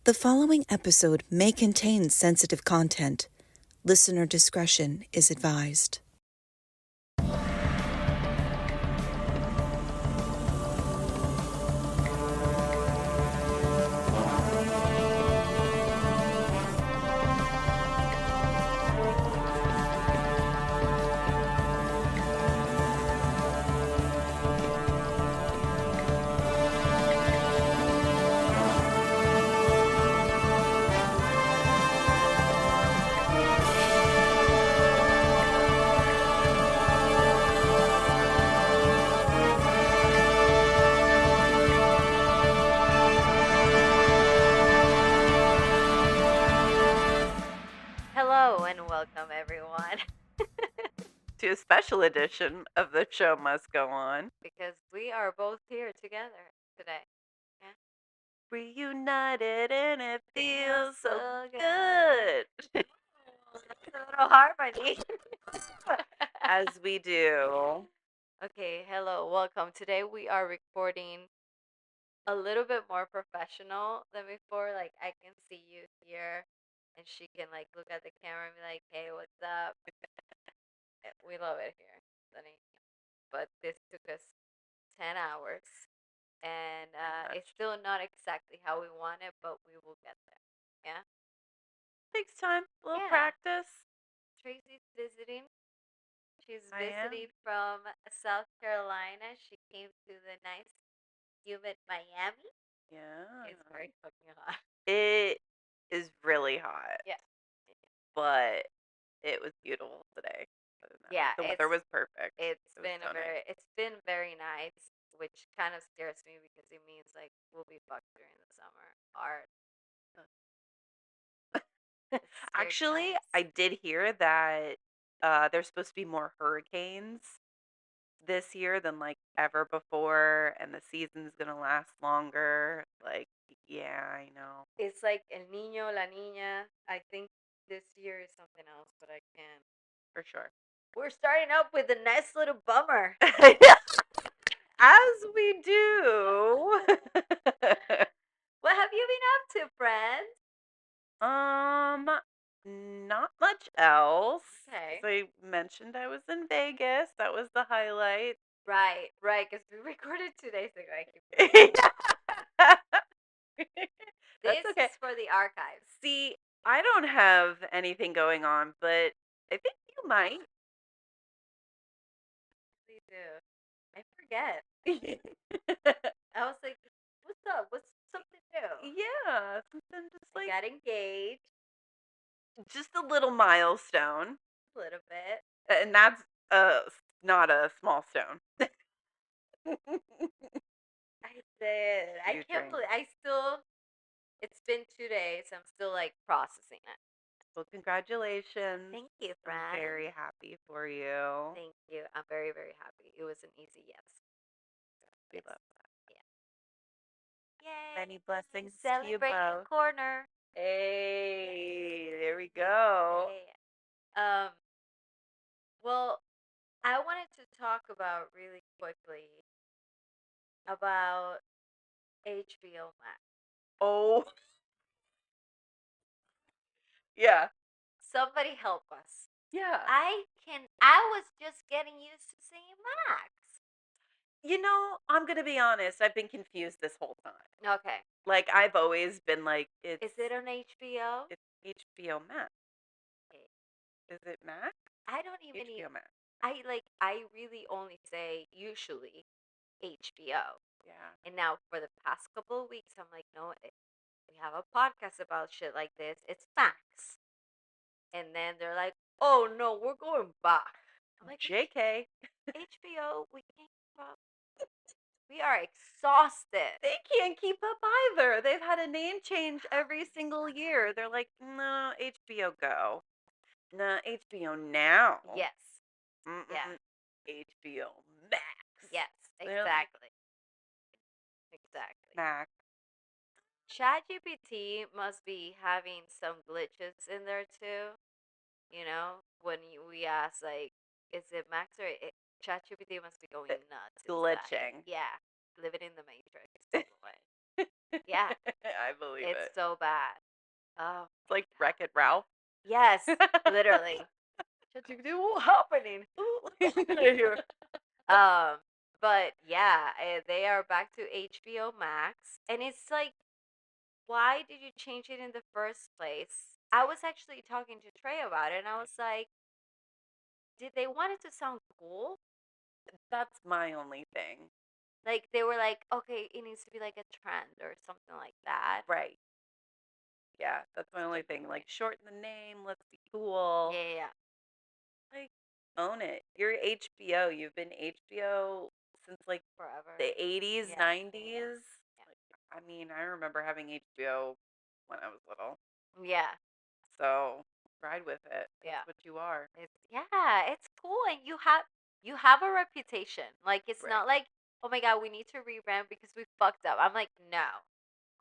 The following episode may contain sensitive content. Listener discretion is advised. Hello and welcome, everyone. To a special edition of The Show Must Go On. Because we are both here together today. Reunited and it feels so good. That's a little hard, my knee. As we do. Okay, hello, welcome. Today we are recording a little bit more professional than before. Like, I can see you here, and she can, like, look at the camera and be like, hey, what's up? We love it here, Sunny. But this took us 10 hours. And it's still not exactly how we want it, but we will get there. Yeah? Takes time, a little Yeah. practice. Tracy's visiting. She's I am. visiting from South Carolina. She came to the nice, humid Miami. Yeah. It's very fucking hot. It is really hot. Yeah. But it was beautiful today. Yeah, the weather was perfect. It's It was been so nice. it's been very nice, which kind of scares me because it means like we'll be fucked during the summer. Hard. Actually, times. I did hear that there's supposed to be more hurricanes this year than like ever before, and the season's gonna last longer. Like, yeah, I know. It's like El Niño, La Niña. I think this year is something else, but I can't. For sure. We're starting up with a nice little bummer. As we do. What have you been up to, friend? Not much else. Okay. As I mentioned, I was in Vegas. That was the highlight. Right, because we recorded 2 days ago. I keep That's this okay. is for the archives. See, I don't have anything going on, but I think you might. We do. I forget. I was like, what's up? What's something new? Yeah, something just I like got engaged. just a little milestone, A little bit. and that's not a small stone. I did. I You can't drink. believe it's been 2 days. I'm still like processing it. Well, congratulations. Thank you, friend. I'm very happy for you. Thank you. I'm very, very happy. It was an easy yes. We love that. Yeah. Yay. Many blessings to you Celebration both. corner. Hey, there we go. Hey. Well, I wanted to talk about really quickly about HBO Max. Oh. Yeah. Somebody help us. Yeah. I was just getting used to saying Max. You know, I'm going to be honest. I've been confused this whole time. Okay. Like, I've always been like, Is it on HBO? It's HBO Max. Okay. Is it Max? I don't even HBO Max. I really only say usually HBO. Yeah. And now for the past couple of weeks, I'm like, no, we have a podcast about shit like this. It's Max. And then they're like, oh no, we're going back. I'm like, JK. HBO, we can't keep up. We are exhausted. They can't keep up either. They've had a name change every single year. They're like, no, HBO Go. No, HBO Now. Yes. Mm-mm. Yeah. HBO Max. Yes, They're exactly. Exactly. Max. ChatGPT must be having some glitches in there too. You know, when we ask like, is it Max or ChatGPT must be going nuts. It's Glitching. yeah, living in the Matrix. Yeah, I believe it's it. so bad. Oh It's like my god. Wreck-It Ralph. Yes, literally. What's happening? Here. Um, but yeah, they are back to HBO Max, and it's like, why did you change it in the first place? I was actually talking to Trey about it, and I was like, did they want it to sound cool? That's my only thing. Like they were like, okay, it needs to be like a trend or something like that. Right. Yeah, that's my only thing. Like, shorten the name, let's be cool. Yeah, yeah, yeah. Like, own it. You're HBO. You've been HBO since like Forever. the 80s, Yeah, 90s. yeah, Like, I mean, I remember having HBO when I was little. yeah, So, ride with it. yeah. That's what you are. It's cool, and you have a reputation. Like it's Right. not like, oh my god, we need to rebrand because we fucked up. I'm like, no,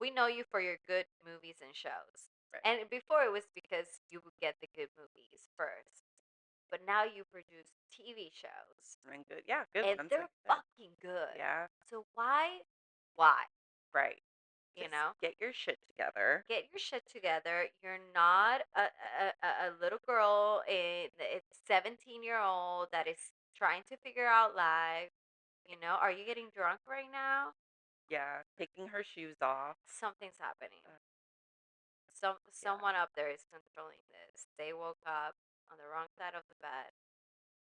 we know you for your good movies and shows. Right. And before it was because you would get the good movies first, but now you produce TV shows, And good. Yeah, good and ones, like they're I said. fucking good. Yeah. So why? Right. You Just know? get your shit together. Get your shit together. You're not a little girl in it's 17-year-old that is trying to figure out life. Are you getting drunk right now? Yeah. Taking her shoes off. Something's happening. Uh, yeah. Someone up there is controlling this. They woke up on the wrong side of the bed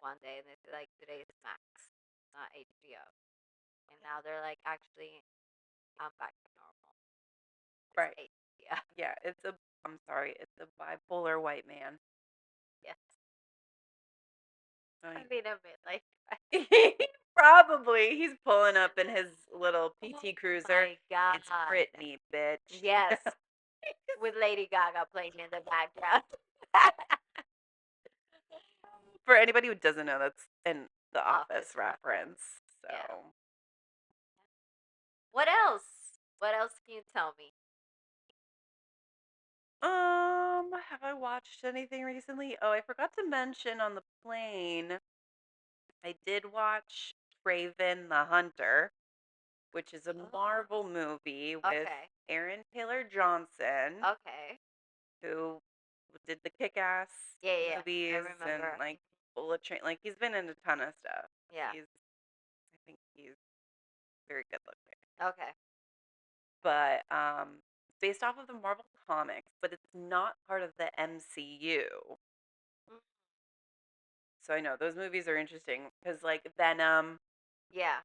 one day and they said like today's Max, not HBO. And now they're like, actually, I'm back to normal. It's Right. HBO. Yeah. I'm sorry. It's a bipolar white man. Yes. I I mean, mean, a bit like. probably. He's pulling up in his little Oh PT Cruiser. my god. It's Britney, bitch. Yes, with Lady Gaga playing in the background. For anybody who doesn't know, that's in the Office Office reference. So, Yeah. What else? What else can you tell me? have I watched anything recently? Oh, I forgot to mention on the plane. I did watch Craven the Hunter, which is a Oh, Marvel movie with okay. Aaron Taylor Johnson, Okay. who did the Kick-Ass Yeah, yeah, yeah. I movies and remember. like Bullet Train. Like he's been in a ton of stuff. Yeah. I think he's very good looking. Okay. But it's based off of the Marvel comics, but it's not part of the MCU. Mm, So I know those movies are interesting because like Venom, yeah.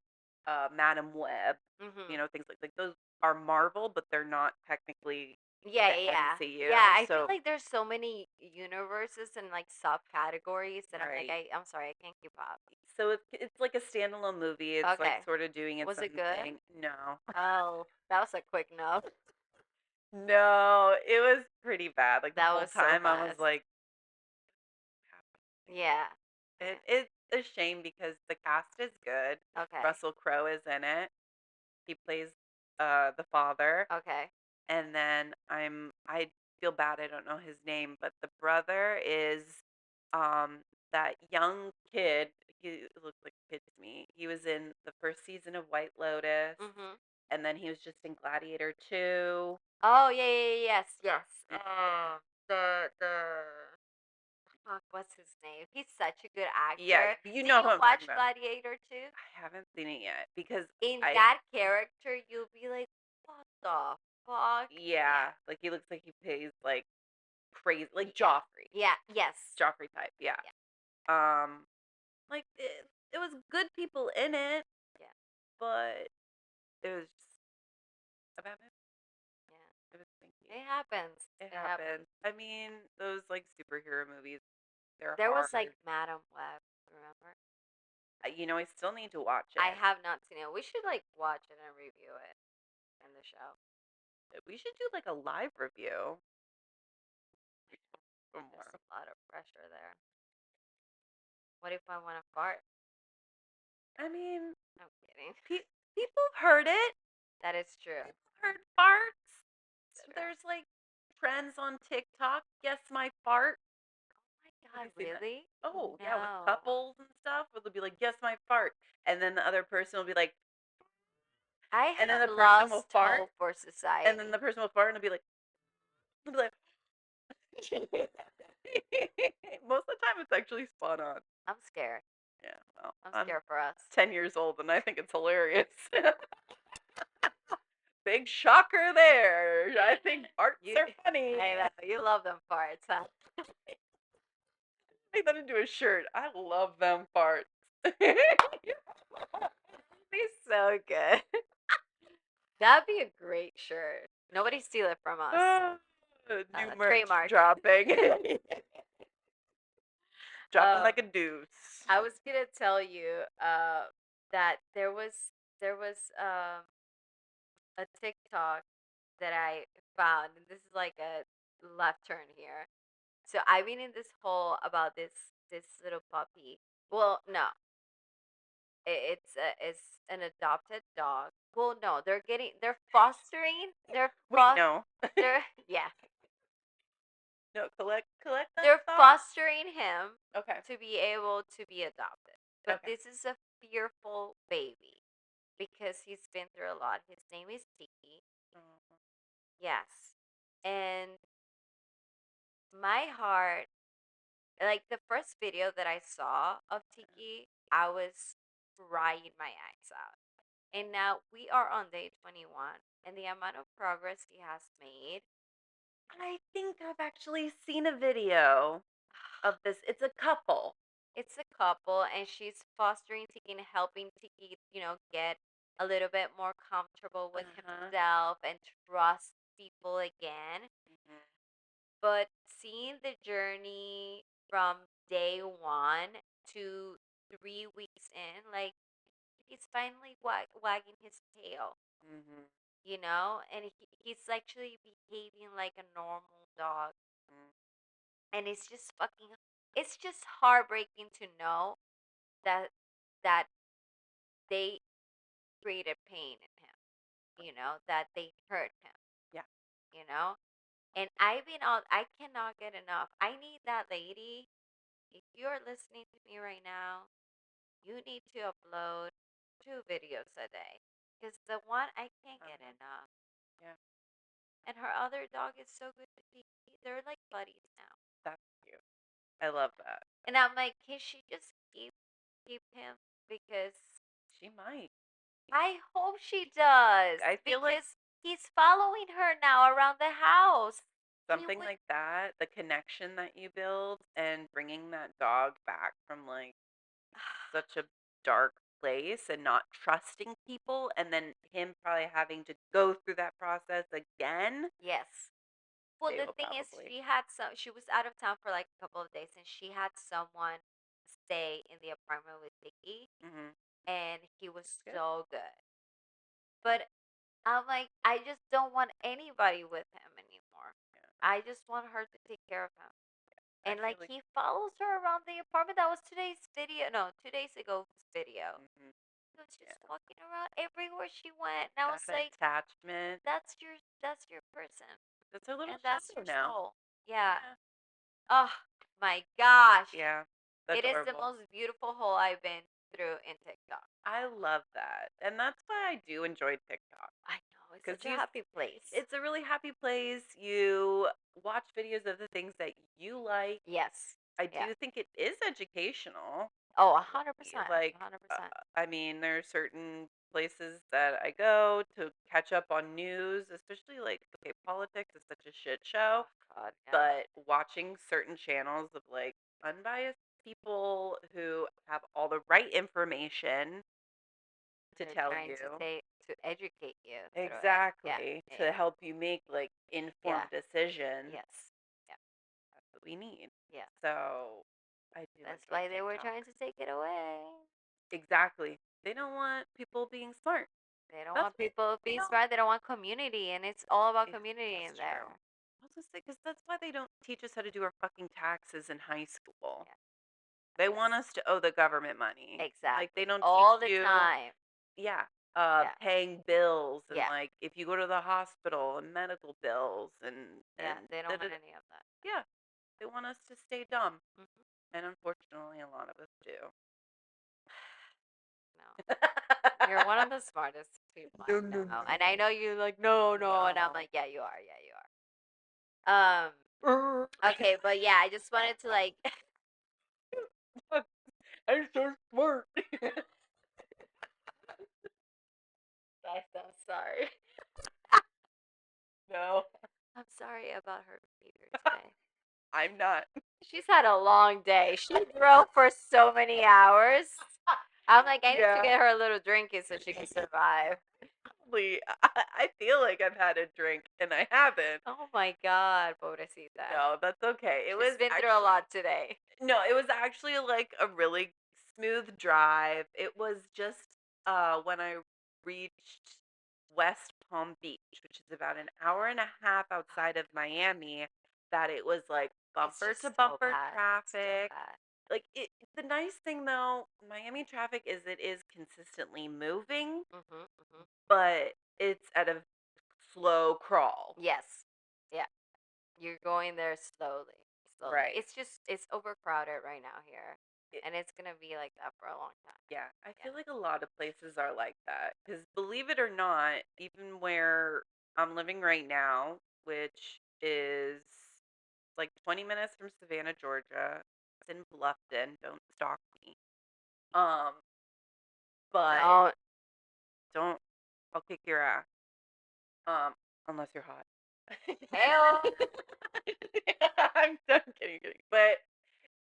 Madam Web, Mhm. things like those are Marvel, but they're not technically Yeah, the yeah, yeah. MCU. Yeah, I feel So like there's so many universes and like subcategories that I'm like, right. I'm sorry, I can't keep up. So it's like a standalone movie. It's like Okay. sort of doing its Was it own good? thing. No. Oh, that was a quick no. No, it was pretty bad. Like the That whole was so time I was fast. like, Yeah. it's a shame because the cast is good. Okay. Russell Crowe is in it. He plays the father. Okay. And then I feel bad I don't know his name, but the brother is that young kid. He looks like a kid to me. He was in the first season of White Lotus, Mhm. and then he was just in Gladiator 2. Oh yeah, yeah, yeah, yes, yes. Mm, The fuck, what's his name? He's such a good yeah, actor. you Did know you who I'm talking watch about. Gladiator too? I haven't seen it yet because In I that character, you'll be like, what the fuck? yeah, like he looks like he plays like crazy, like Yeah. Joffrey, Yeah. Yes. Joffrey type. Yeah. Yeah. Like it was good people in it, Yeah. but it was just a bad movie. Yeah. It was stinky. It happens. It It happens. happened. I mean, those like superhero movies, they're There was like hard. Madam Web. Remember? I still need to watch I it. have not seen it. We should like watch it and review it in the show. We should do like a live review. There's Somewhere. a lot of pressure there. What if I want to fart? I mean, I'm kidding. people have heard it. That is true. People heard farts. It's true. There's like trends on TikTok. Guess my fart. Oh my Have god, you seen that? really? Oh yeah, with No. couples and stuff, where they'll be like, "Guess my fart," and then the other person will be like, I And then have the person will lost fart, hope for society. and then the person will fart and it'll be like, most of the time it's actually spot on. I'm scared. Yeah, well, I'm I'm scared for us. 10 years old and I think it's hilarious. Big shocker there. I think farts are funny. I know, you love them farts, huh? Make that into a shirt. I love them farts. Be so good. That'd be a great shirt. Nobody steal it from us. New merch Trademark. dropping. Dropping Um, like a deuce. I was gonna tell you that there was a TikTok that I found, and this is like a left turn here. So I've been in this hole about this little puppy. Well, no, it's an adopted dog. Well, no, they're fostering. Wait, no. They're yeah, No, collect that they're thought. fostering him Okay. to be able to be adopted. But Okay. this is a fearful baby because he's been through a lot. His name is Tiki. Oh, Yes. And my heart, like the first video that I saw of Tiki, I was crying my eyes out. And now we are on day 21, and the amount of progress he has made. I think I've actually seen a video of this. It's a couple. It's a couple, and she's fostering Tiki and helping Tiki, get a little bit more comfortable with Uh-huh. himself and trust people again. Mhm. But seeing the journey from day one to 3 weeks in, like he's finally wagging his tail, Mhm. and he's actually behaving like a normal dog. Mhm. And it's just heartbreaking to know that that they created pain in him, that they hurt him, Yeah. you know. And I cannot get enough. I need that lady. If you're listening to me right now, you need to upload 2 videos a day. Because the one I can't get Uh-huh. enough. Yeah. And her other dog is so good to be. They're like buddies now. That's cute. I love that. And I'm like, can she just keep him? Because She might. I hope she does. I feel like Because he's following her now around the house. He something would like that, the connection that you build and bringing that dog back from like such a dark place and not trusting people and then him probably having to go through that process again. Yes. Well, They the will thing is, probably. she was out of town for like a couple of days, and she had someone stay in the apartment with Vicky, Mhm. and he was That's good. so good. But I'm like, I just don't want anybody with him anymore. Yeah. I just want her to take care of him. I And like, feel like he follows her around the apartment. That was today's video. No, 2 days ago's video. mhm. He was Yeah. just walking around everywhere she went, and I was That like, attachment. that's your person, That's her little and that's shadow your now. soul. Yeah. Yeah. Oh my gosh. Yeah. It is the Adorable. most beautiful hole I've been through in TikTok. I love that. And that's why I do enjoy TikTok. I know, it's Because such a happy place. it's a really happy place. You watch videos of the things that you like. Yes. I Yeah. do think it is educational. Oh, 100%. Like, 100%. I mean, there are certain places that I go to catch up on news, especially like, okay, politics is such a shit show, Oh, God, yeah. but watching certain channels of like unbiased people who have all the right information to They're tell trying you to educate you through it. Yeah. exactly Yeah. to help you make like Yeah. informed decisions. Yes. Yeah. That's what we need. Yeah. So I do That's enjoy why they were TikTok. trying to take it away. Exactly. They don't want people being smart. They don't That's want what people they being don't. smart. They don't want community, and it's all about Yeah, community in that's there. true. I was just say because that's why they don't teach us how to do our fucking taxes in high school. Yeah. They want us to owe the government money. Like they Exactly. don't teach All the you, time. yeah, Yeah. paying bills and Yeah. like if you go to the hospital and medical bills Yeah. and They don't want any of that. yeah, they want us to stay dumb, Hmm. and unfortunately, a lot of us do. No. You're one of the smartest people I know. And I know you're like, no, no. And I'm like, yeah, you are. Yeah, you are. Okay, but yeah, I just wanted to like. I'm so smart. Guys, I'm sorry. No, I'm sorry about her behavior today. I'm not. She's had a long day. She drove for so many hours. I'm like, I need to Yeah. get her a little drinky so she can survive. I feel like I've had a drink and I haven't. Oh my God, pobrecita. No, that's okay. It She's was been through a lot today. No, it was actually like a really smooth drive. It was just when I reached West Palm Beach, which is about an hour and a half outside of Miami, that it was like bumper It's to just so bumper bad. It's so traffic. bad. Like the nice thing though, Miami traffic is it is consistently moving, but it's at a slow crawl. Yes. Yeah. You're going there slowly. Slowly. Right. It's overcrowded right now here. It- And it's gonna be like that for a long time. Yeah, I feel like a lot of places are like that. Because believe it or not, even where I'm living right now, which is like 20 minutes from Savannah, Georgia, it's in Bluffton. Don't stalk me. Um, but Don't. don't. I'll kick your ass. Unless you're hot. Hell. I'm kidding. But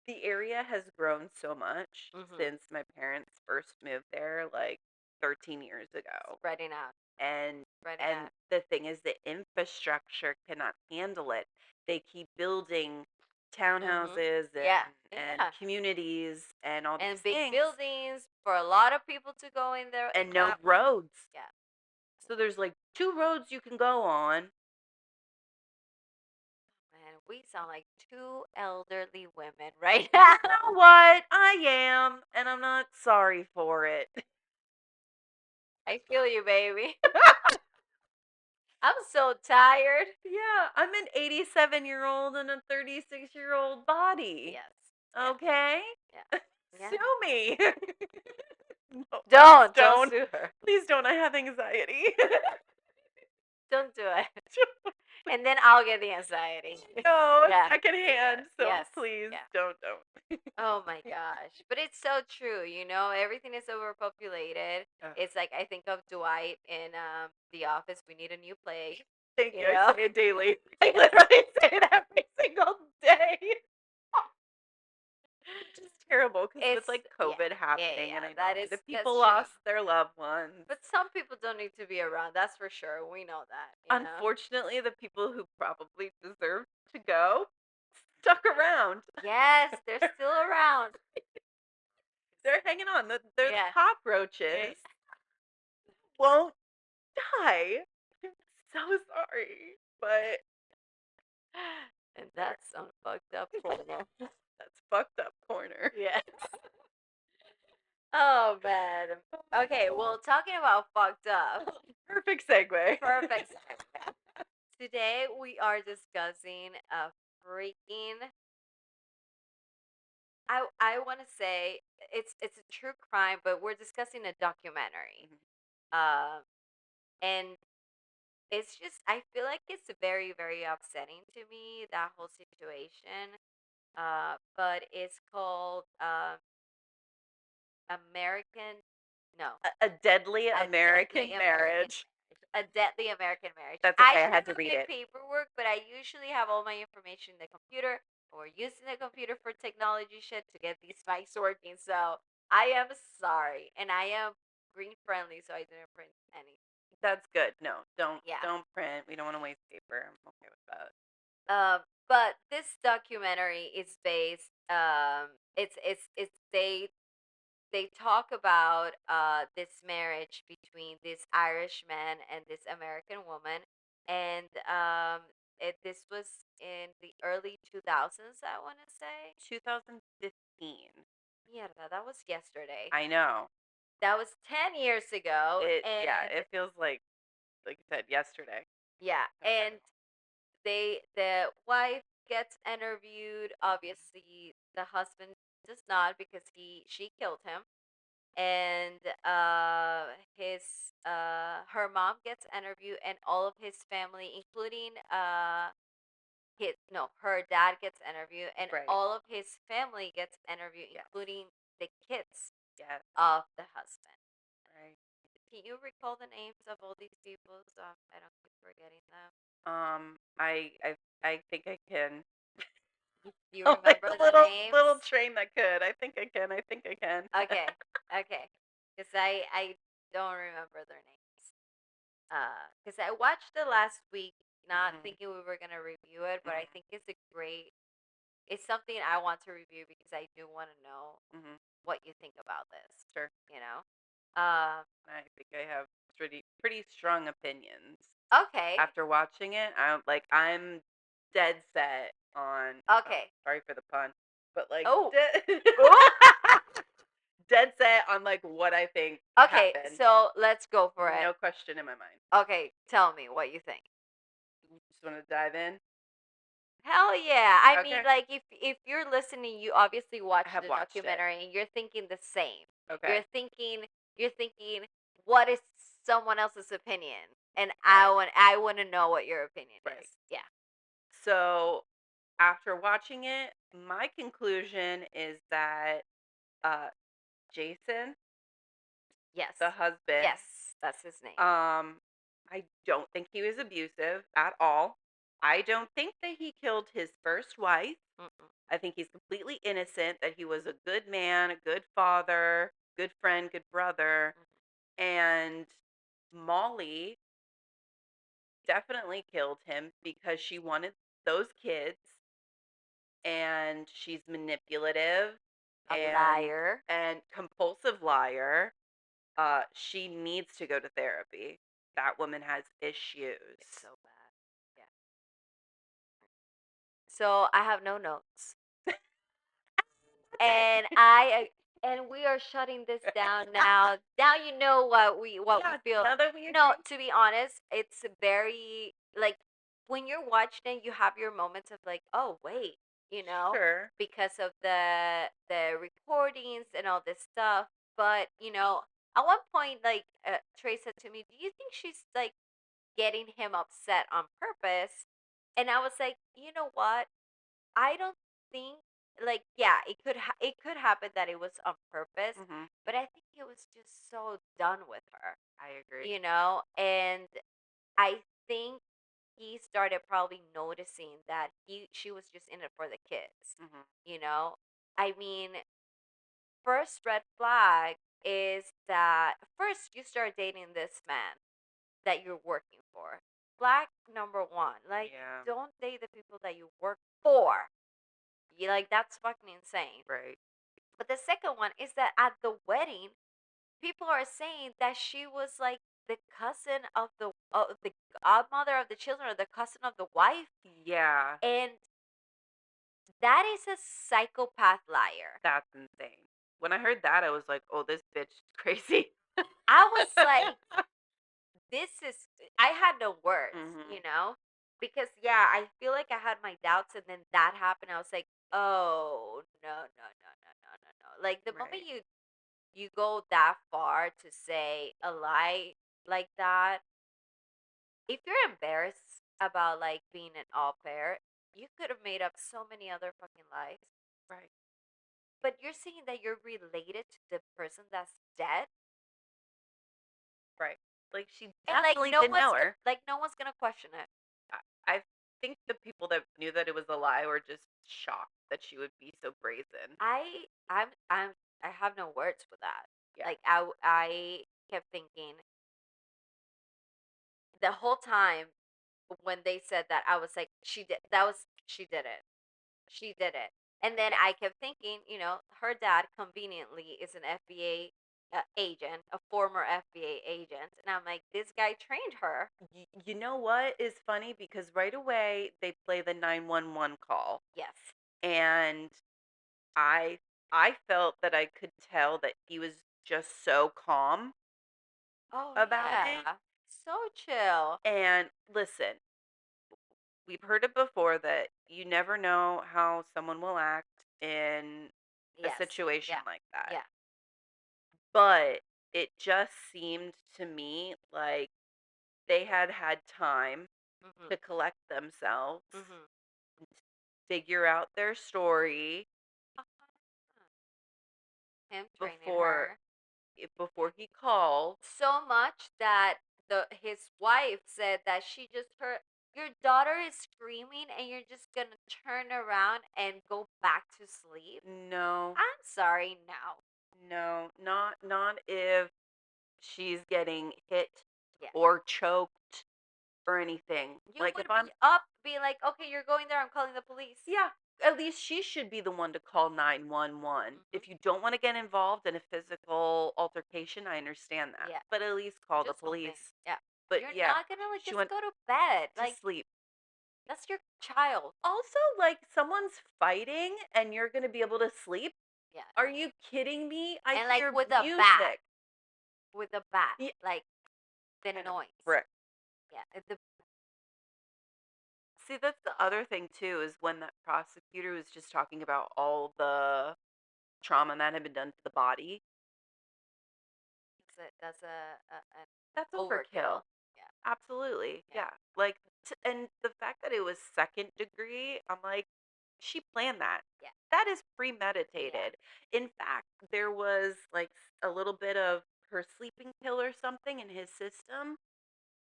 the area has grown so much since my parents first moved there, like 13 years ago. Spreading out. And Spreading and out. the thing is, the infrastructure cannot handle it. They keep building townhouses and communities and all And these big things, buildings for a lot of people to go in there. and no roads. Yeah. So there's like 2 roads you can go on. Man, we sound like two elderly women right now. You know what? I am, and I'm not sorry for it. I feel you, baby. I'm so tired. Yeah, I'm an 87-year-old in a 36-year-old body. Yes. Okay? Yeah. Yeah. Sue me. No, Don't don't. sue her. Please don't. I have anxiety. Don't do it. And then I'll get the anxiety. No, Yeah. secondhand. So Yes. please Yeah. don't. Oh my gosh. But it's so true, everything is overpopulated. It's like I think of Dwight in The Office, we need a new place. Thank you. You I know? say it daily. I literally say it every single day. It's just terrible because with like COVID happening, and I know the people lost their loved ones. But some people don't need to be around. That's for sure. We know that. Unfortunately, the people who probably deserve to go stuck around. Yes, they're still around. They're hanging on. They're the Yeah. cockroaches. Won't die. I'm so sorry, but And that's some fucked up corner. that's fucked up corner. Yes. Oh man. Okay, well, talking about fucked up. Perfect segue. Perfect. Today we are discussing a freaking. I want to say it's a true crime, but we're discussing a documentary. And it's just I feel like it's very very upsetting to me, that whole situation. But it's called American. No. A deadly American marriage. A deadly American marriage. That's okay. I had to read get it. paperwork, but I usually have all my information in the computer, or using the computer for technology shit to get these mics working. So I am sorry, and I am green friendly, so I didn't print any. That's good. No, don't print. We don't want to waste paper. I'm okay with that. But this documentary is based. It's they talk about this marriage between this Irish man and this American woman, and this was in the early 2000s. I want to say 2015. Mierda, that was yesterday. I know. That was 10 years ago. It feels like you said, yesterday. Yeah, and the wife gets interviewed. Obviously, the husband does not, because she killed him. and his her mom gets interviewed, and all of his family, including his no her dad gets interviewed, and Right. all of his family gets interviewed, Yes. including the kids Yes. of the husband. Right. Can you recall the names of all these people? So I don't keep forgetting them. I think I can. You I'm like remember a the little names? train that could. I think I can. I think I can. Okay, okay. Because I don't remember their names. Because I watched it last week, not Mhm. thinking we were gonna review it, but I Mhm. think it's a great. It's something I want to review because I do want to know Mhm. what you think about this. Sure. You know. Um. I think I have pretty strong opinions. Okay. After watching it, I'm dead set on Okay. sorry for the pun, but like Oh. dead Oh. dead set on like what I think Okay. happened. So let's go for it. No question in my mind. Okay. Tell me what you think. You just want to dive in? Hell yeah. I mean, Okay. like if you're listening, you obviously I watched have the watched it. documentary and you're thinking the same. Okay. You're thinking what is someone else's opinion? And Right. I want to know what your opinion Right. is. Yeah. So after watching it, my conclusion is that uh Jason, Yes. the husband, Yes, that's his name. um, I don't think he was abusive at all. I don't think that he killed his first wife. Mm-mm. I think he's completely innocent, that he was a good man, a good father, good friend, good brother. And Molly definitely killed him because she wanted those kids, and she's manipulative A and liar. compulsive liar. She needs to go to therapy. That woman has issues. It's so bad. Yeah. So I have no notes. And and we are shutting this down now. Now you know what we Yeah, feel. now that we No, agree. to be honest, it's very like when you're watching it, you have your moments of like, oh wait, Sure. because of the recordings and all this stuff. But at one point, like Trey said to me, "Do you think she's like getting him upset on purpose?" And I was like, you know what? I don't think like yeah, it could happen that it was on purpose, Hmm. but I think he was just so done with her, I agree. and I think he started probably noticing that she was just in it for the kids, Hmm. you know. I mean, first red flag is that first you start dating this man that you're working for. Flag number one, like Yeah. don't date the people that you work for. You like that's fucking insane. Right. But the second one is that at the wedding, people are saying that she was like the cousin of the godmother of the children, or the cousin of the wife, Yeah. and that is a psychopath liar. That's insane. When I heard that, I was like, "Oh, this bitch is crazy." I was like, this is. I had no words, Hmm. because yeah, I feel like I had my doubts, and then that happened. I was like, oh no, no, no, no, no, no, no. Like the moment Right. you go that far to say a lie like that, if you're embarrassed about like being an au pair, you could have made up so many other fucking lies. Right. But you're saying that you're related to the person that's dead, Right. Like she and like definitely didn't know her. no one's gonna question it. I think the people that knew that it was a lie were just shocked that she would be so brazen. I have no words for that. Yeah. Like I kept thinking the whole time when they said that, I was like, she did it. She did it. And then Yes. I kept thinking, her dad conveniently is an FBI agent, a former FBI agent. And I'm like, this guy trained her. You know what is funny? Because right away they play the 911 call, Yes. and I I felt that I could tell that he was just so calm Oh, about it. yeah. So chill. And listen, we've heard it before that you never know how someone will act in a Yes. situation Yeah. like that. Yeah. but it just seemed to me like they had had time Mhm. to collect themselves, Mhm. figure out their story Him training before her before he called. so much that his wife said that she just heard your daughter is screaming and you're just gonna turn around and go back to sleep. No, I'm sorry, no. no, not if she's getting hit Yeah. or choked or anything. You Like if would I'm be up, be like, okay, you're going there, I'm calling the police. yeah, at least she should be the one to call 911. Mhm. If you don't want to get involved in a physical altercation, I understand that. Yeah. But at least call the Just something. police. Yeah. But You're yeah, not gonna like she just went go to bed. to Like sleep. that's your child. Also, like someone's fighting and you're going to be able to sleep? Yeah. Are you kidding me? I And like hear with a bat. music. With a bat. Yeah, Like the I know. noise. Brick. Yeah. See, that's the other thing too, is when that prosecutor was just talking about all the trauma that had been done to the body. That's an That's overkill. overkill. Yeah. Absolutely. Yeah. Yeah. Like, and the fact that it was second degree, I'm like, she planned that. Yeah. That is Yeah. premeditated. In fact, there was like a little bit of her sleeping pill or something in his system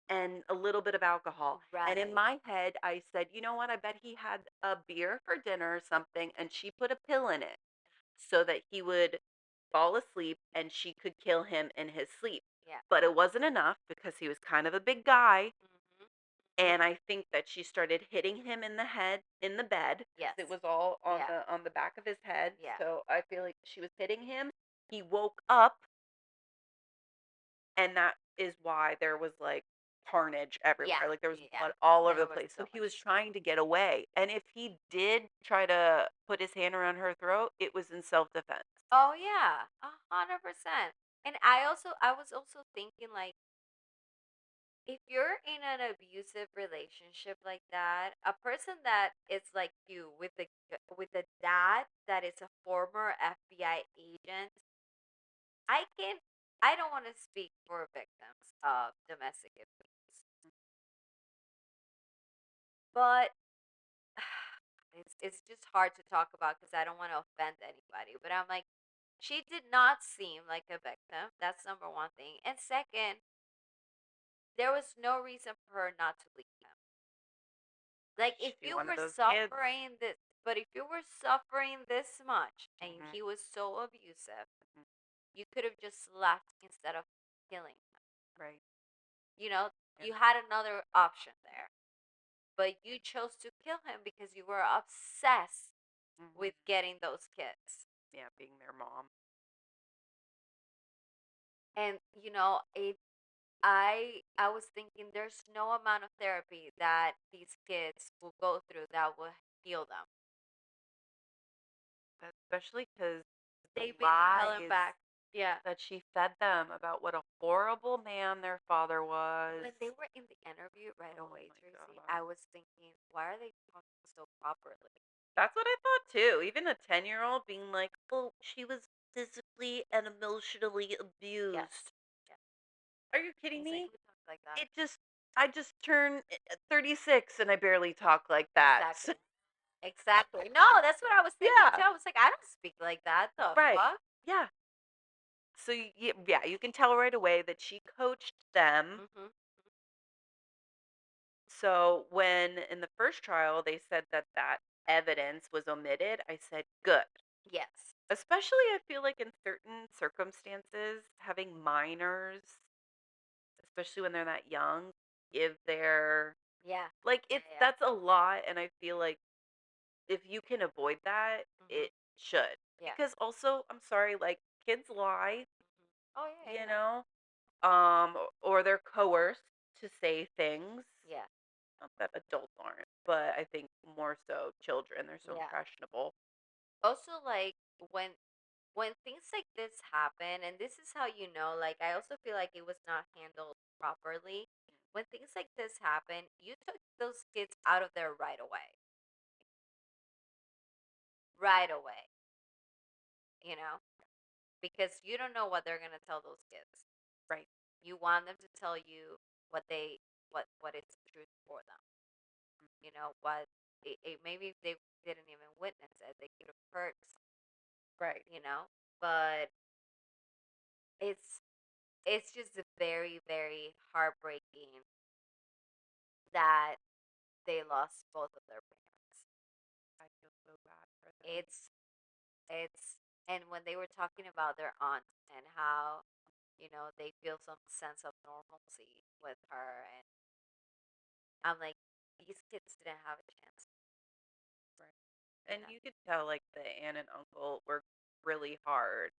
and a little bit of alcohol. And in Right. my head, I said, you know what? I bet he had a beer for dinner or something, and she put a pill in it so that he would fall asleep and she could kill him in his sleep. Yeah. But it wasn't enough because he was kind of a big guy. Mhm. Mhm. And I think that she started hitting him in the head in the bed because Yes. it was all Yeah. on the back of his head. Yeah. So I feel like she was hitting him. He woke up, and that is why there was like carnage Yeah. everywhere. Like there was Yeah. blood all over There the was place. so So he was much. trying to get away. And if he did try to put his hand around her throat, it was in self-defense. Oh yeah, 100%. And I was also thinking like if you're in an abusive relationship like that, a person that is like you with a dad that is a former FBI agent, I can I don't want to speak for victims of domestic abuse, but it's just hard to talk about because I don't want to offend anybody. But I'm like, she did not seem like a victim. That's number one thing. And second, there was no reason for her not to leave him. Like if She you wanted were those kids. suffering this, but if you were suffering this much and Hmm. he was so abusive, you could have just left instead of killing him. Right. You know, Yeah. you had another option there, but you chose to kill him because you were obsessed Hmm. with getting those kids. Yeah, being their mom. And I was thinking there's no amount of therapy that these kids will go through that will heal them. Especially because the They've been to hell and lies back. Yeah. that she fed them about what a horrible man their father was. When they were in the interview right Oh away, my Tracy, god. I was thinking, why are they talking so properly? That's what I thought too. Even a 10-year-old being like, "Oh, she was physically and emotionally Yes. abused." Yeah. Are you And kidding he's like, me? who talks like that? It just I just turned 36 and I barely talk like that. Exactly. Exactly. No, that's what I was thinking too. Yeah, I was like, I don't speak like that. The right. fuck? Yeah. So yeah, you can tell right away that she coached them. Mm-hmm. So when in the first trial they said that that evidence was omitted, I said, "Good." Yes. Especially I feel like in certain circumstances, having minors, especially when they're that young, give their Yeah. like Yeah. it's Yeah. that's a lot, and I feel like if you can avoid that, Mm-hmm. it should. Yeah. Because also, I'm sorry, like kids lie, Mm-hmm. Oh yeah. you Yeah. know, or they're coerced to say things. Yeah. Not that adults aren't, but I think more so children. They're so Yeah. impressionable. Also, like when things like this happen, and this is how you know, like I also feel like it was not handled properly. When things like this happen, you took those kids out of there right away. Right away. You know? because you don't know what they're gonna tell those kids. Right. You want them to tell you what is the truth for them. You know what? Maybe if they didn't even witness it, they could have heard something. Right. You know, but it's it's just very very heartbreaking that they lost both of their parents. I feel so bad for them. It's and when they were talking about their aunt and how they feel some sense of normalcy with her, and I'm like, these kids didn't have a chance. Right. You And know, you could tell like the aunt and uncle worked really hard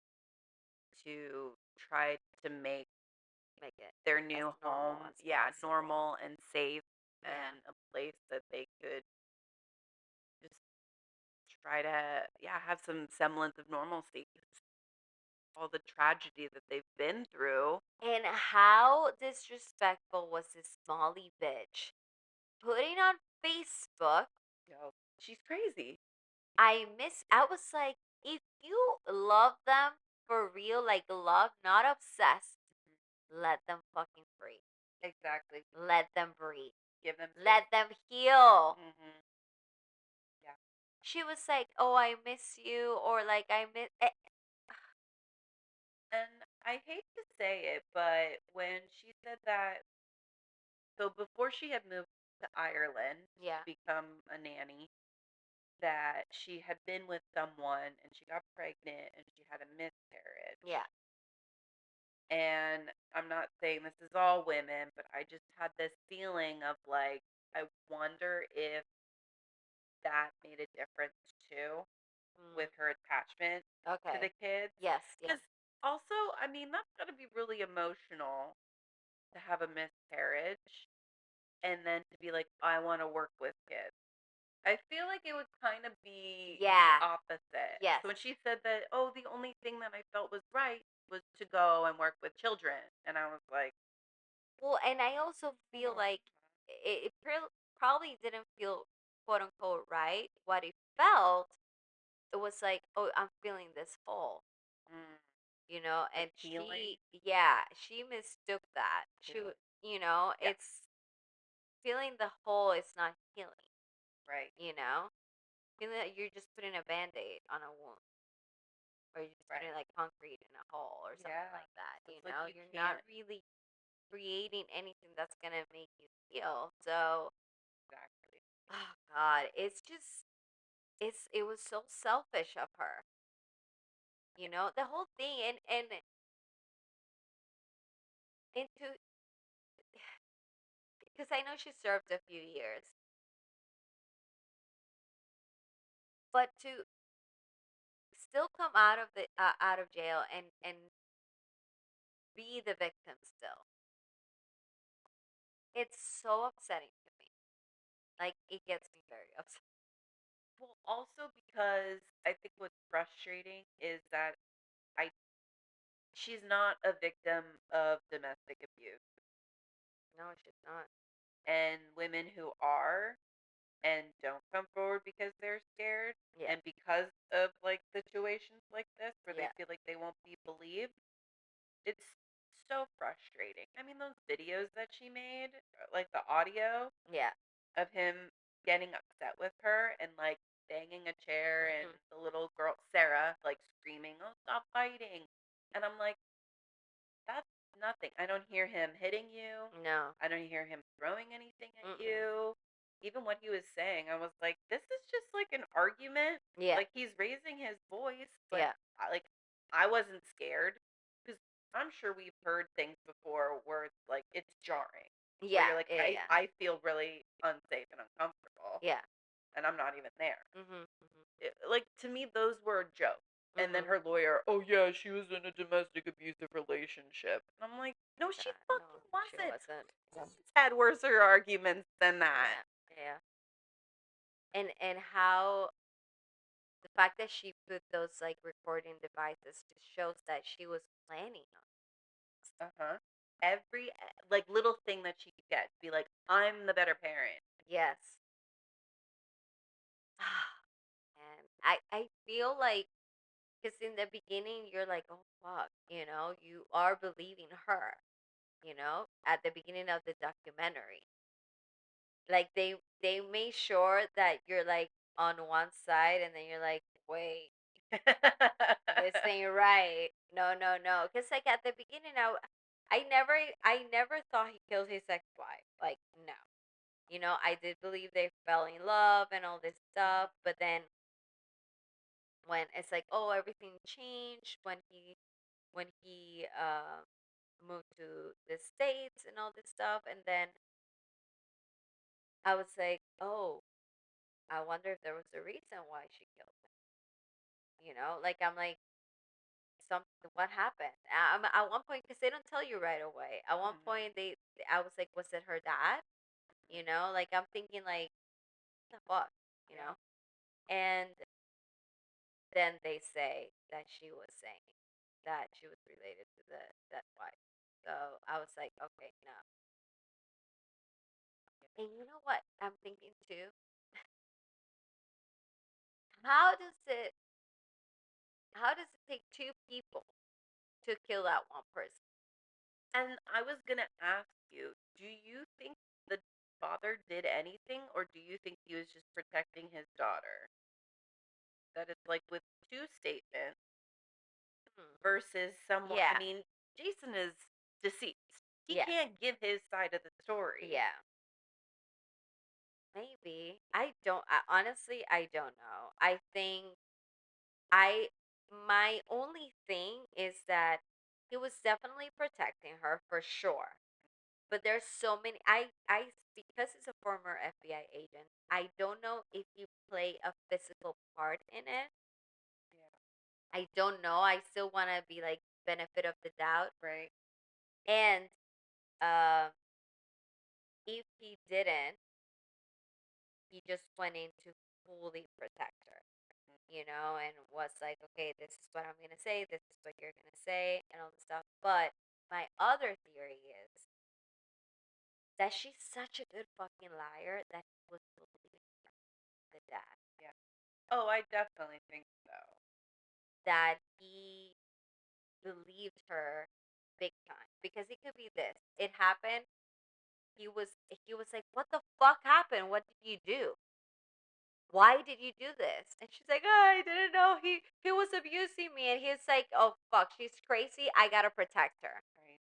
to try to make make it their as new normal home, as yeah, possible. normal and safe Yeah. and a place that they could just try to, yeah, have some semblance of normalcy. 'Cause all the tragedy that they've been through. And how disrespectful was this Molly bitch putting on Facebook? Yo, she's crazy. I was like, if you love them for real, like love, not obsessed, let them fucking breathe. Exactly. Let them breathe. Give them space. Let them heal. Mm-hmm. Yeah. She was like, "Oh, I miss you," or like, "I miss." And I hate to say it, but when she said that, so before she had moved to Ireland to Yeah, become a nanny, that she had been with someone and she got pregnant and she had a yeah. miscarriage. And I'm not saying this is all women, but I just had this feeling of like, I wonder if that made a difference too Mm, with her attachment to the okay. kids. Yes, yes. Because also, I mean, that's got to be really emotional to have a miscarriage and then to be like, I want to work with kids. I feel like it would kind of be the Yeah. opposite. Yes. So when she said that, oh, the only thing that I felt was right was to go and work with children. And I was like, Well, and I also feel oh, like probably didn't feel quote unquote right. What it felt, it was like, oh, I'm feeling this hole, mm, like and healing she mistook that. too. Yeah, It's feeling the hole is not healing, right, you know? Feeling that you're just putting a band-aid on a wound, or you're just putting right. like concrete in a hole or something Yeah. like that, It's like you You're not can't. really creating anything that's gonna make you heal. So, Exactly. oh God, it was so selfish of her, Yeah. the whole thing, and to because I know she served a few years, but to still come out of jail and be the victim still, it's so upsetting to me. Like, it gets me very upset. Well, also because I think what's frustrating is that I she's not a victim of domestic abuse. No, she's not. And women who are and don't come forward because they're scared Yeah, and because of like situations like this where they yeah, feel like they won't be believed, it's so frustrating. I mean, those videos that she made, like the audio yeah. of him getting upset with her and like banging a chair and Hmm. the little girl Sarah like screaming, "Oh, stop fighting!" And I'm like, that's nothing. I don't hear him hitting you. No. I don't hear him throwing anything at Mm-mm. you. Even what he was saying, I was like, this is just like an argument. Yeah, Like he's raising his voice, but yeah, I wasn't scared because I'm sure we've heard things before where it's like it's jarring, where yeah, you're like, yeah, I yeah, I feel really unsafe and uncomfortable, yeah. and I'm not even there. Mhm, mhm, Like to me, those were a joke. And then mhm. her lawyer, oh yeah, she was in a domestic abusive relationship. And I'm like, no, she No, fucking she wasn't. wasn't. She's had worser arguments than that. Yeah, yeah. And how the fact that she put those like recording devices just shows that she was planning on. Uh huh. Every like little thing that she could get, be like, I'm the better parent. Yes. And I feel like Because in the beginning, you're like, oh, fuck, you are believing her, at the beginning of the documentary. Like, they made sure that you're, like, on one side, and then you're like, wait, this ain't right. No, no, no. Because, like, at the beginning, I never thought he killed his ex-wife. Like, no. I did believe they fell in love and all this stuff, but then when it's like, oh, everything changed when he moved to the States and all this stuff, and then I was like, oh, I wonder if there was a reason why she killed him. Like, I'm like, something, what happened? At one point, because they don't tell you right away. At one point, I was like, was it her dad? Like, I'm thinking, like, what the fuck, you know? And then they say that she was saying that she was related to the dead wife. So I was like, okay, no. And you know what I'm thinking too? How does it how does it take two people to kill that one person? And I was gonna ask you, do you think the father did anything, or do you think he was just protecting his daughter? That it's like with two statements Hmm. versus someone. I Yeah. mean, Jason is deceased. He Yes. can't give his side of the story. Yeah. Maybe. Honestly, I don't know. I think I my only thing is that he was definitely protecting her for sure. But there's so many I because he's a former FBI agent, I don't know if he play a physical part in it. Yeah. I don't know. I still want to be like benefit of the doubt. Right. And um if he didn't, he just went in to fully protect her, and was like, okay, this is what I'm gonna say, this is what you're gonna say, and all this stuff. But my other theory is that she's such a good fucking liar that he was believing the dad. Yeah. Oh, I definitely think so. That he believed her big time. Because it could be this. It happened. He was like, what the fuck happened? What did you do? Why did you do this? And she's like, oh, I didn't know he was abusing me. And he's like, oh fuck, she's crazy. I gotta protect her. Right.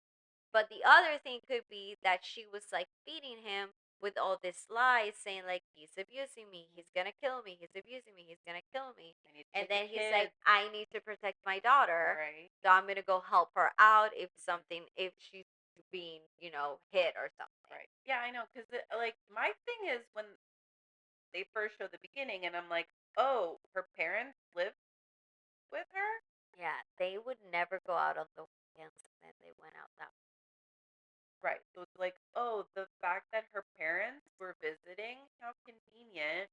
But the other thing could be that she was like feeding him with all this lies, saying like, he's abusing me, he's gonna kill me, he's abusing me, he's gonna kill me. I need to And take the then he's like, kids. I need to protect my daughter, Right. so I'm gonna go help her out if she's being hit or something. Right. Yeah, I know. Because, like, my thing is when they first show the beginning, and I'm like, oh, her parents live with her? Yeah, they would never go out on the weekends, and then they went out that. Right. So it's like, oh, the fact that her parents were visiting, how convenient.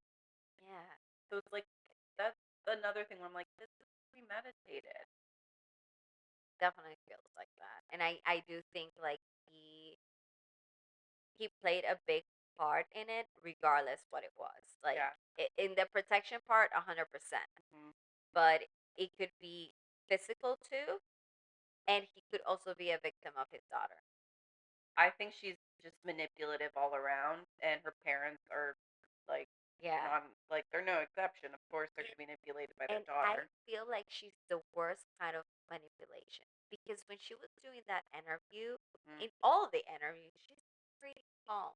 Yeah, So it's like, that's another thing where I'm like, this is premeditated. definitely feels like that. And I do think like he played a big part in it, regardless what it was. Like, Yeah. in the protection part, 100%. Hmm. But it could be physical too, and he could also be a victim of his daughter. I think she's just manipulative all around, and her parents are like, Yeah. non, like, they're no exception. Of course, they're gonna be manipulated by their And I daughter. feel like she's the worst kind of manipulation because when she was doing that interview, Mm-hmm. in all the interviews, she's pretty calm.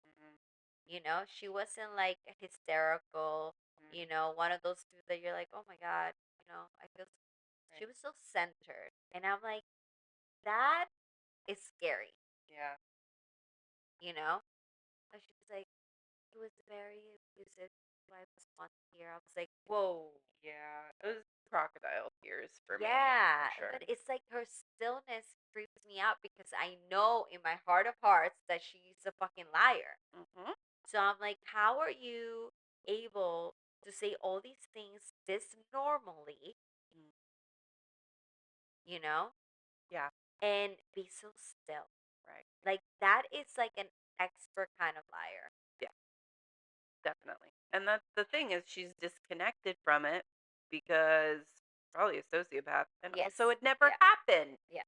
Mm-hmm. She wasn't like hysterical. One of those two that you're like, oh my god, I feel. She Right. was so centered, and I'm like, that is scary. Yeah. And she was like, it was very abusive. I was once here. I was like, whoa. Yeah. It was crocodile tears for me, Yeah, for sure. but it's like her stillness creeps me out because I know in my heart of hearts that she's a fucking liar. Mm-hmm. So I'm like, how are you able to say all these things this normally, Mm. you know, Yeah. and be so still? Right. Like, that is like an expert kind of liar. Yeah. Definitely. And that's the thing is she's disconnected from it because Probably a sociopath. And Yes. also, it never Yeah. happened. Yeah.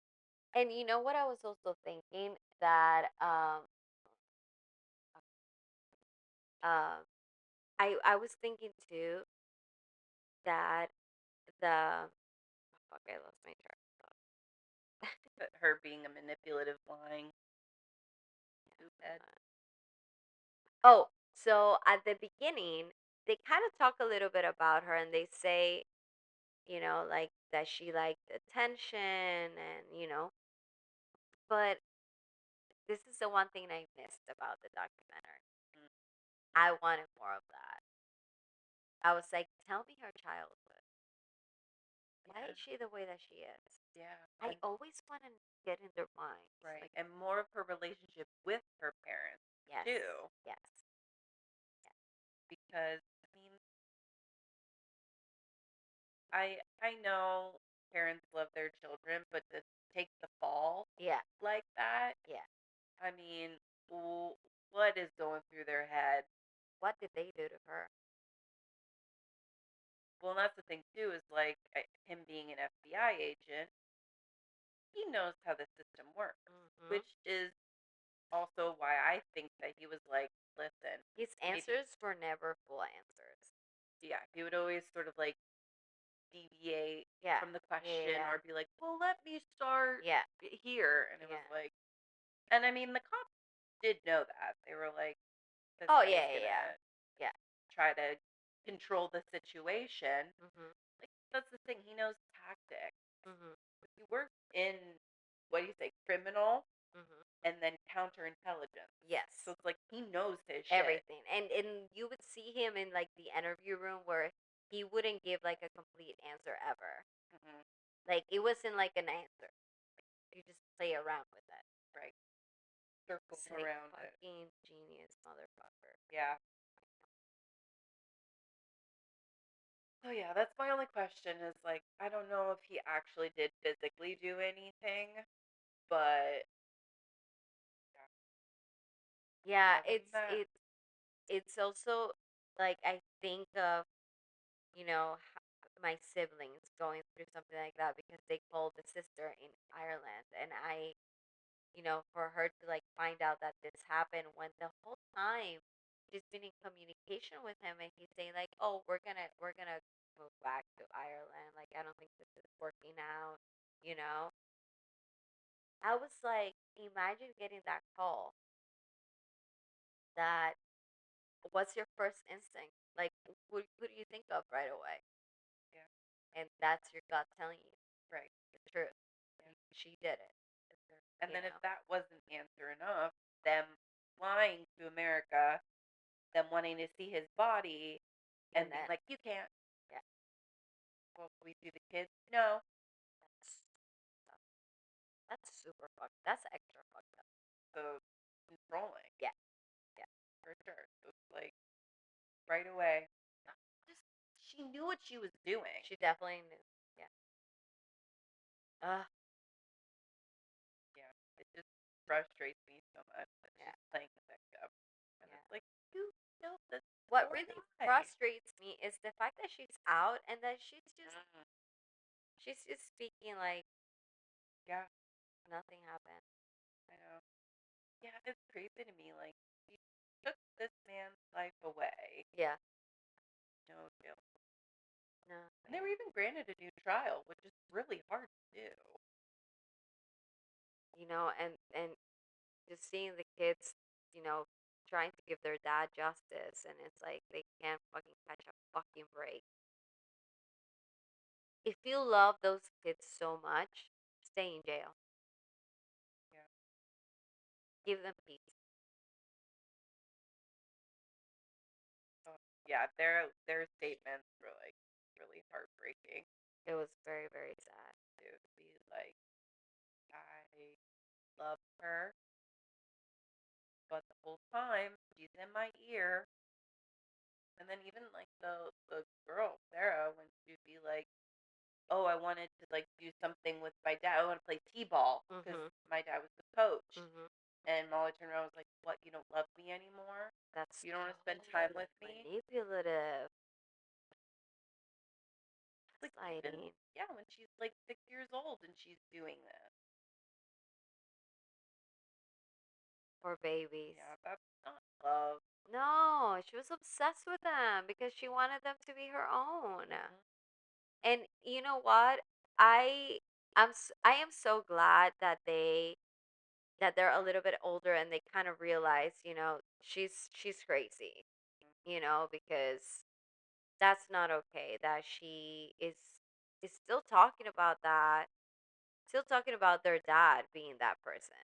And you know what I was also thinking that um I was thinking too that the oh, fuck, I lost my train of thought. But her being a manipulative, lying, stupid. Oh, so at the beginning, they kind of talk a little bit about her and they say, like that she liked attention and, but this is the one thing I missed about the documentary. Mm, I wanted more of that. I was like, tell me her childhood. Why yeah. is she the way that she is? Yeah. I And, always want to get in their minds. right. Like, And more of her relationship with her parents, yes, too. yes, Because, I mean, I know parents love their children, but to take the fall yeah, like that, yeah. I mean, what is going through their head? What did they do to her? Well, and that's the thing too, is like him being an FBI agent, he knows how the system works, Hmm. which is also why I think that he was like, listen, His maybe, answers were never full answers. yeah, he would always sort of like deviate Yeah, from the yeah, question yeah, or be like, well, let me start yeah, here. And it was yeah. like, and I mean, the cops did know that. They were like, this Oh, guy's yeah, yeah, gonna yeah, try to control the situation. yeah. Mhm, Like, that's the thing. He knows tactics. mhm, He worked in, what do you say, criminal mhm. and then counterintelligence. So Yes, it's like he knows his shit. everything, and you would see him in like the interview room where he wouldn't give like a complete answer ever. Hmm. Like it wasn't like an answer. You just play around with it. Right. Circle It's like around it. fucking genius, motherfucker. Yeah. So yeah, that's my only question is like, I don't know if he actually did physically do anything, but yeah. Yeah, Other than that, it's also like I think of my siblings going through something like that because they called the sister in Ireland, and for her to like find out that this happened when the whole time she's been in communication with him, and he's saying like, oh, we're gonna move back to Ireland, like I don't think this is working out, you know. I was like, imagine getting that call. That What's your first instinct? Like, who do you think of right away? yeah, And that's your gut telling you right. the truth. Yeah. She did it, And you then if know. that wasn't answer enough, them flying to America, them wanting to see his body, And and being then, like, "You can't." yeah, Well, we see the kids. No. that's that's super fucked. That's extra fucked up. So controlling Yeah, yeah. for sure. So it's like right away. Just she knew what she was doing. She definitely knew. Yeah. Uh, Yeah, it just frustrates me so much that yeah, she's playing the victim, and yeah. it's like you killed this What poor really guy. frustrates me is the fact that she's out and that Mm, she's just speaking like yeah, nothing happened. I know. Yeah, it's crazy to me. Like she took this man's life away, Yeah. no guilt, No. and they were even granted a new trial, which is really hard to do. And just seeing the kids, you know, trying to give their dad justice, and it's like they can't fucking catch a fucking break. If you love those kids so much, stay in jail. Yeah. Give them peace. So yeah, their statements were like really heartbreaking It was very, very sad. to be like, I love her, but the whole time she's in my ear. And then even like the girl Sarah, when she'd be like, "Oh, I wanted to like do something with my dad. I want to play t-ball because Mhm. my dad was the coach." Mhm. And Molly turned around and was like, "What? You don't love me anymore? That's You don't want to spend so time with me?" manipulative. Like, It's gaslighting. Yeah, when she's like 6 years old and she's doing this. Poor babies. Yeah, that's not love. No, she was obsessed with them because she wanted them to be her own. And you know what? I am so glad that they're a little bit older and they kind of realize, she's crazy, because that's not okay that she is still talking about that, still talking about their dad being that person.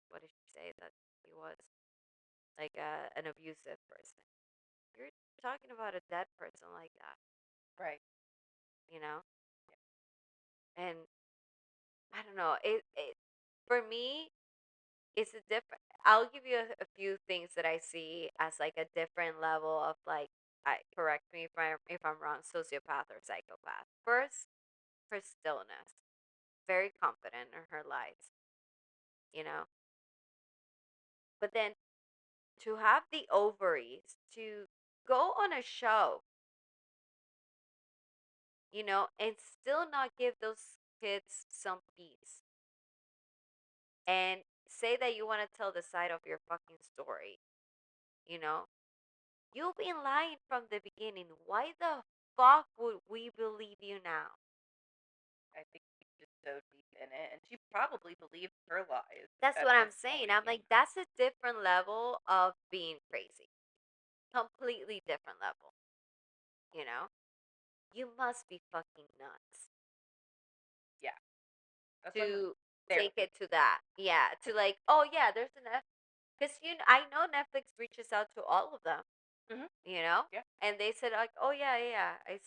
What did she say that he was? Like an abusive person. You're talking about a dead person like that, Right. you know? And I don't know. It for me, it's a different. I'll give you a few things that I see as like a different level of like. Correct me if I'm wrong. Sociopath or psychopath. First, her stillness, very confident in her lies, you know. But then to have the ovaries to go on a show, and still not give those kids some peace, and say that you want to tell the side of your fucking story, you know you've been lying from the beginning. Why the fuck would we believe you now? I think she's just so deep in it, and she probably believed her lies. That's At what I'm this saying. point, I'm like, that's a different level of being crazy. Completely different level. You know? You must be fucking nuts Yeah, that's to take therapy. it to that. Yeah, to like, oh yeah, there's enough. Because I know Netflix reaches out to all of them, Mm-hmm. Yeah. and they said like, oh yeah, yeah, I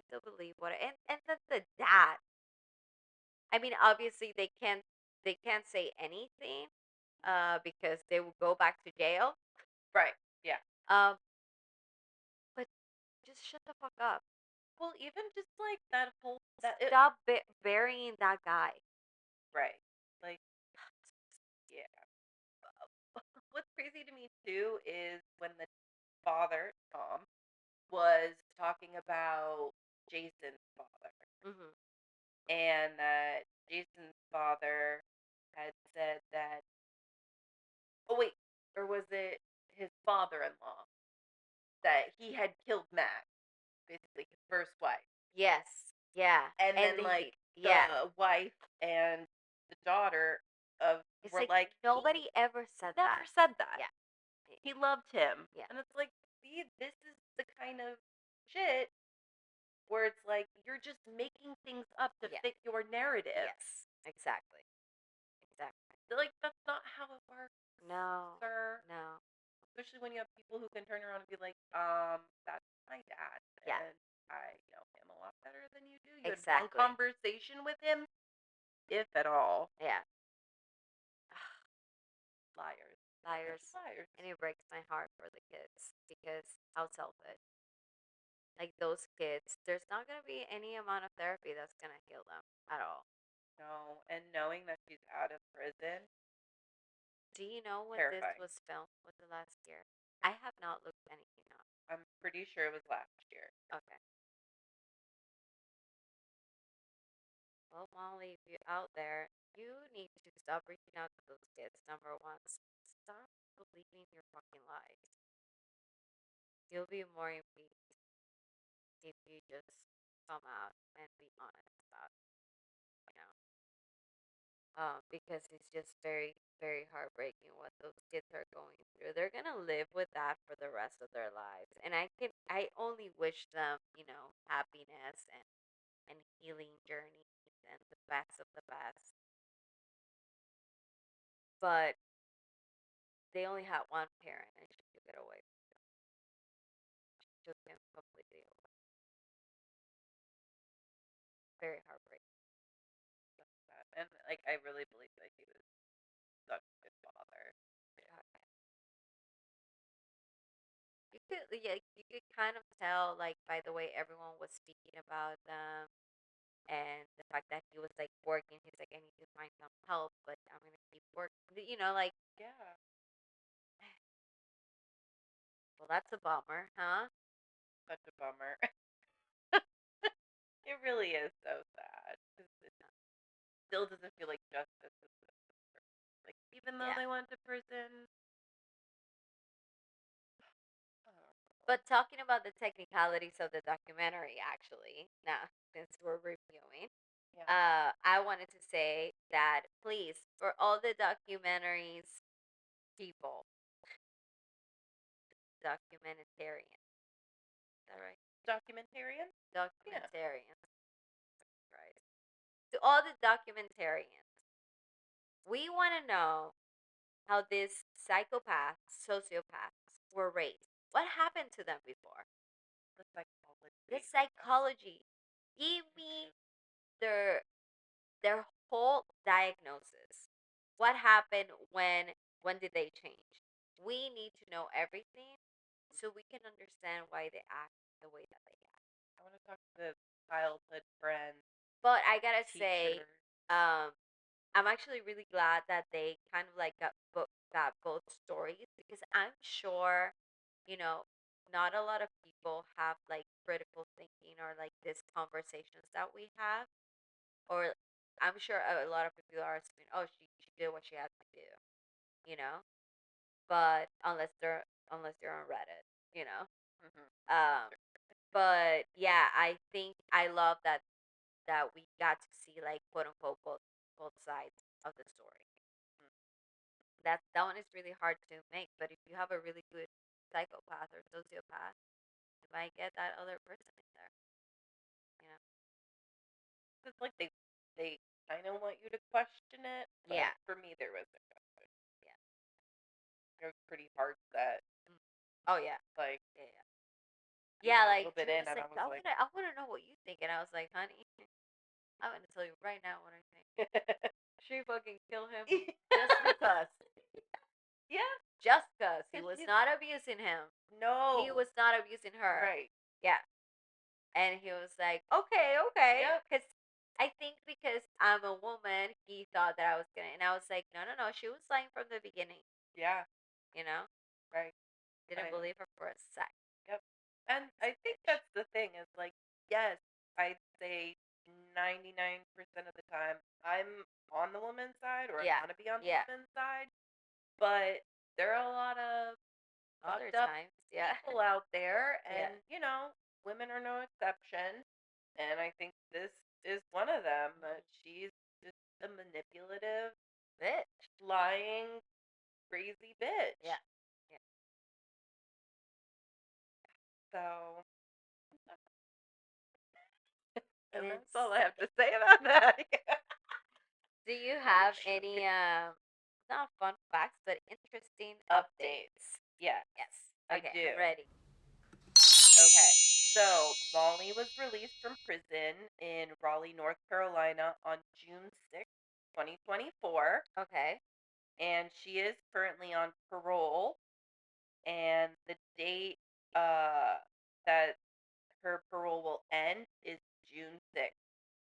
still believe and then the dad. I mean, obviously they can't say anything, because they will go back to jail. Right. Yeah. Um, but just shut the fuck up. Well, even just like that whole Stop burying that guy. right. Like, yeah. What's crazy to me too is when the father, Tom, was talking about Jason's father, Hmm. and that Jason's father had said that. Oh wait, or was it his father-in-law that he had killed Mac, basically his first wife, Yes. Yeah. and And then like yeah. the wife and the daughter of It's were like like nobody ever said he never that. said that. Yeah. He loved him, Yeah. and it's like, see, this is the kind of shit where it's like you're just making things up to Yeah. fit your narrative. Yes. Exactly. Exactly. Like that's not how it works, No. sir. No. Especially when you have people who can turn around and be like, that's my dad, Yeah. and I know him a lot better than you do. You had one Exactly. conversation with him, if at all. Yeah. Liars. Liars. Liars. And it breaks my heart for the kids because how selfish. Like those kids, there's not gonna be any amount of therapy that's gonna heal them at all. No, and knowing that she's out of prison, Do you know when this terrifying. was filmed? Was the last year? I have not looked anything up. I'm pretty sure it was last year. Okay. Well, Molly, if you're out there, you need to stop reaching out to those kids. Number one, stop believing your fucking lies. You'll be more in peace if you just come out and be honest about it, you know. Because it's just very, very heartbreaking what those kids are going through. They're gonna live with that for the rest of their lives, and I only wish them, happiness and healing journeys and the best of the best. But they only had one parent, and she took it away. She took him completely away. Very heartbreaking. And like, I really believe that he was such a good father. Yeah, you could kind of tell, like, by the way everyone was speaking about them, and the fact that he was like working. He's like, I need to find some help, but I'm gonna keep working. Like, Yeah, well, that's a bummer, huh? such a bummer. It really is so sad. 'Cause it still doesn't feel like justice is like, even though Yeah. they went to prison. I don't know. But talking about the technicalities of the documentary, actually, now since we're reviewing, Yeah. I wanted to say that please, for all the documentaries people, documentarian, is that right? Documentarian? Yeah. Documentarians, right? To all the documentarians, we want to know how these psychopaths, sociopaths were raised. What happened to them before? The psychology. The I guess. psychology. Give me their their whole diagnosis. What happened when did they change? We need to know everything so we can understand why they act the way that they act. I want to talk to the childhood friends, But I gotta say, teachers. I'm actually really glad that they kind of like got both stories because I'm sure, you know, not a lot of people have like critical thinking or like these conversations that we have, or I'm sure a lot of people are assuming, oh, she did what she had to do, you know. But unless they're on Reddit, you know. Mm-hmm. Um, but yeah, I think I love that we got to see like quote unquote both sides of the story. That one is really hard to make, but if you have a really good psychopath or sociopath, you might get that other person in there. You know? It's like they kind of want you to question it, but Yeah. for me there was no question. Yeah. It was pretty hard set. Mm. Oh yeah. Like Yeah. Yeah. even Yeah, a like little bit she in, was and I like, was like, I wanna know what you think, and I was like, honey, I'm gonna tell you right now what I think. She fucking killed him just because. yeah, Just because he 'cause was he's not abusing him. no, He was not abusing her. right. Yeah. And he was like, okay, okay. Yep. Because I think because I'm a woman, he thought that I was going to. And I was like, no, no, no. She was lying from the beginning. Yeah, You know? right. Didn't I know. believe her for a sec. Yep. And I think Bitch. that's the thing is like, yes, I'd say 99% of the time I'm on the woman's side or I Yeah. want to be on the Yeah. woman's side, but there are a lot of Other fucked up times. Yeah. people out there, Yeah. and women are no exception. And I think this is one of them. That she's just a manipulative, Bitch. lying, crazy bitch. Yeah. Yeah. So, And and that's it's. all I have to say about that. Do you have Ouch. any, not fun facts, but interesting Updates. Yes. Yes. I Okay, do. I'm ready. Okay. So, Molly was released from prison in Raleigh, North Carolina on June 6th, 2024. Okay. And she is currently on parole. And the date that her parole will end is June 6th,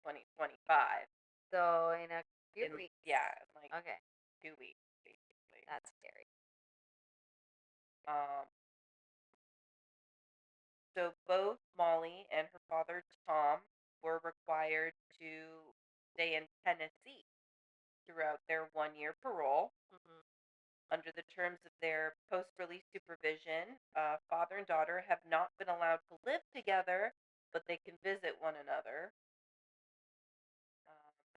2025. So in a few weeks. Yeah, like Okay. 2 weeks, basically. That's scary. Um, so both Molly and her father Tom were required to stay in Tennessee throughout their 1 year parole. Mm-hmm. Under the terms of their post release supervision, father and daughter have not been allowed to live together, but they can visit one another.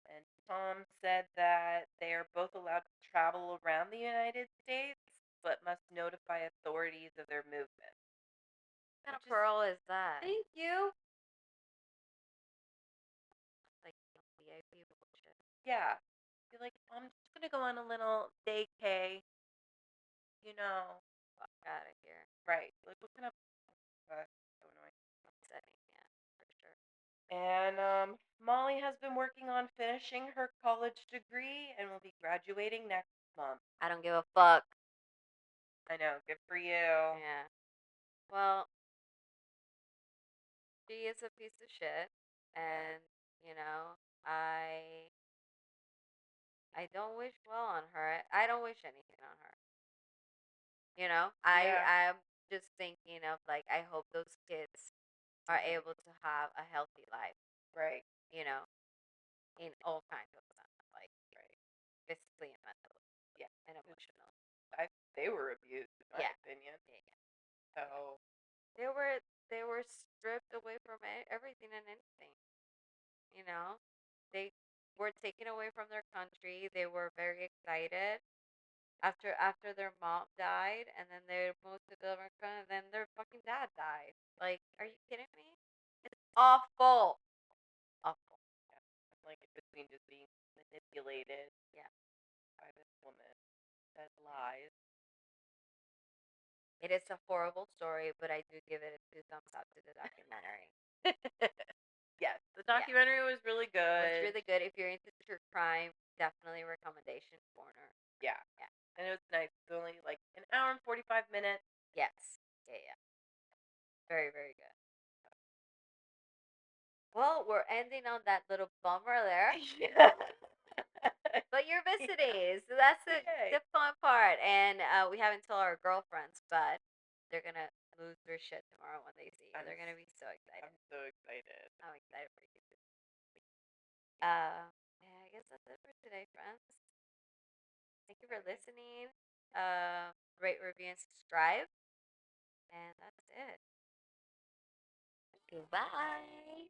And Tom said that they are both allowed to travel around the United States, but must notify authorities of their movement. What kind of Which is- pearl is that? Thank you. Like VIP bullshit. Yeah. You're like, I'm just going to go on a little vacay, you know. Fuck out of here. Right. Like, what kind of. So annoying. Upsetting, yeah, for sure. And Molly has been working on finishing her college degree and will be graduating next month. I don't give a fuck. I know, good for you. Yeah. Well, she is a piece of shit, and you know, I don't wish well on her. I don't wish anything on her. You know, Yeah. I'm just thinking of like I hope those kids are able to have a healthy life. Right. you know, in all kinds of sense, like Right. physically and mentally, Yeah. and emotional. They were abused, in my Yeah. opinion. Yeah. So They were stripped away from everything and anything. You know, they were taken away from their country. They were very excited after their mom died, and then they moved to America, and then their fucking dad died. Like, are you kidding me? It's awful. Awful. yeah, like in between just being manipulated Yeah. by this woman that lies. It is a horrible story, but I do give it a 2 thumbs up to the documentary. Yes, the Yeah. documentary was really It good. was really good. If you're into true crime, definitely recommendation corner. Yeah. Yeah. And it was nice. It was only like an hour and 45 minutes. Yes. Yeah. Very, very good. Well, we're ending on that little bummer there. Yeah. But you're visiting, so that's Yay. the fun part. And we haven't told our girlfriends, but they're gonna lose their shit tomorrow when they see you. They're gonna be so excited. I'm so excited. I'm excited for you. Yeah, I guess that's it for today, friends. Thank you for listening. Rate, review, and subscribe. And that's it. Goodbye.